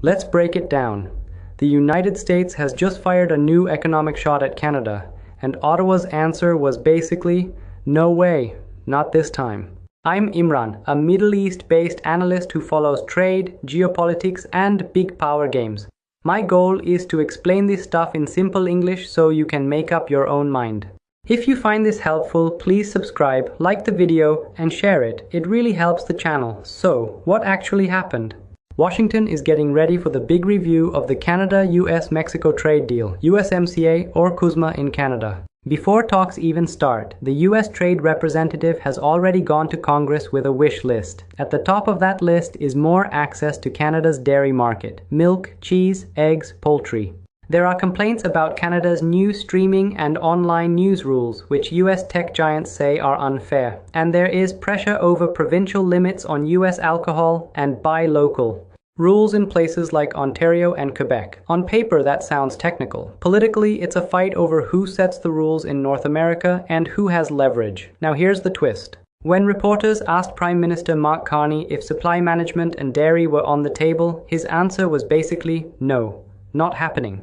Let's break it down. The United States has just fired a new economic shot at Canada, and Ottawa's answer was basically, no way, not this time. I'm Imran, a Middle East-based analyst who follows trade, geopolitics, and big power games. My goal is to explain this stuff in simple English so you can make up your own mind. If you find this helpful, please subscribe, like the video, and share it. It really helps the channel. So, what actually happened? Washington is getting ready for the big review of the Canada-US-Mexico trade deal, USMCA or CUSMA in Canada. Before talks even start, the US Trade Representative has already gone to Congress with a wish list. At the top of that list is more access to Canada's dairy market: milk, cheese, eggs, poultry. There are complaints about Canada's new streaming and online news rules, which US tech giants say are unfair. And there is pressure over provincial limits on US alcohol and buy local rules in places like Ontario and Quebec. On paper, that sounds technical. Politically, it's a fight over who sets the rules in North America and who has leverage. Now here's the twist. When reporters asked Prime Minister Mark Carney if supply management and dairy were on the table, his answer was basically no, not happening.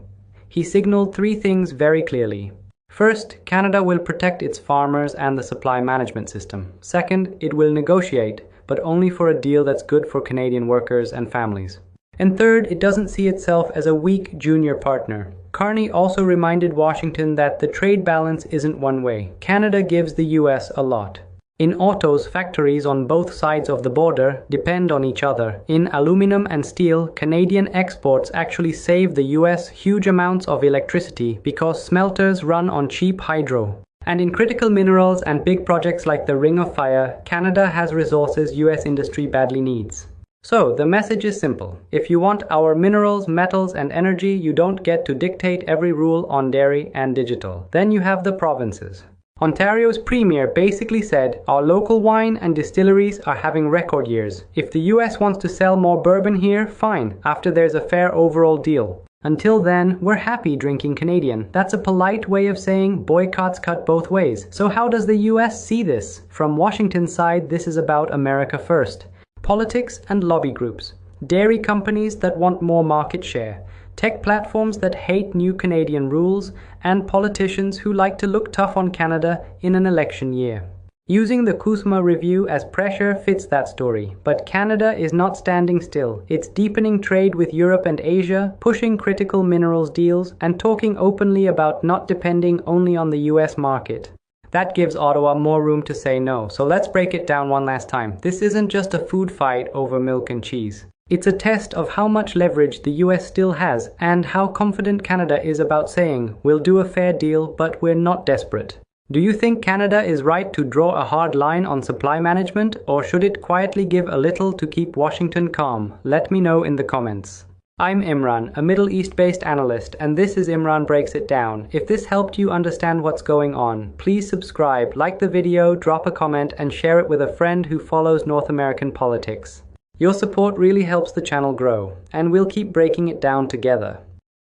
He signaled three things very clearly. First, Canada will protect its farmers and the supply management system. Second, it will negotiate, but only for a deal that's good for Canadian workers and families. And third, it doesn't see itself as a weak junior partner. Carney also reminded Washington that the trade balance isn't one way. Canada gives the US a lot. In autos, factories on both sides of the border depend on each other. In aluminum and steel, Canadian exports actually save the US huge amounts of electricity because smelters run on cheap hydro. And in critical minerals and big projects like the Ring of Fire, Canada has resources US industry badly needs. So, the message is simple. If you want our minerals, metals, and energy, you don't get to dictate every rule on dairy and digital. Then you have the provinces. Ontario's premier basically said, our local wine and distilleries are having record years. If the US wants to sell more bourbon here, fine, after there's a fair overall deal. Until then, we're happy drinking Canadian. That's a polite way of saying boycotts cut both ways. So how does the US see this? From Washington's side, this is about America first. Politics and lobby groups. Dairy companies that want more market share. Tech platforms that hate new Canadian rules. And politicians who like to look tough on Canada in an election year. Using the CUSMA review as pressure fits that story, but Canada is not standing still. It's deepening trade with Europe and Asia, pushing critical minerals deals, and talking openly about not depending only on the US market. That gives Ottawa more room to say no, so let's break it down one last time. This isn't just a food fight over milk and cheese. It's a test of how much leverage the US still has, and how confident Canada is about saying, we'll do a fair deal, but we're not desperate. Do you think Canada is right to draw a hard line on supply management, or should it quietly give a little to keep Washington calm? Let me know in the comments. I'm Imran, a Middle East-based analyst, and this is Imran Breaks It Down. If this helped you understand what's going on, please subscribe, like the video, drop a comment, and share it with a friend who follows North American politics. Your support really helps the channel grow, and we'll keep breaking it down together.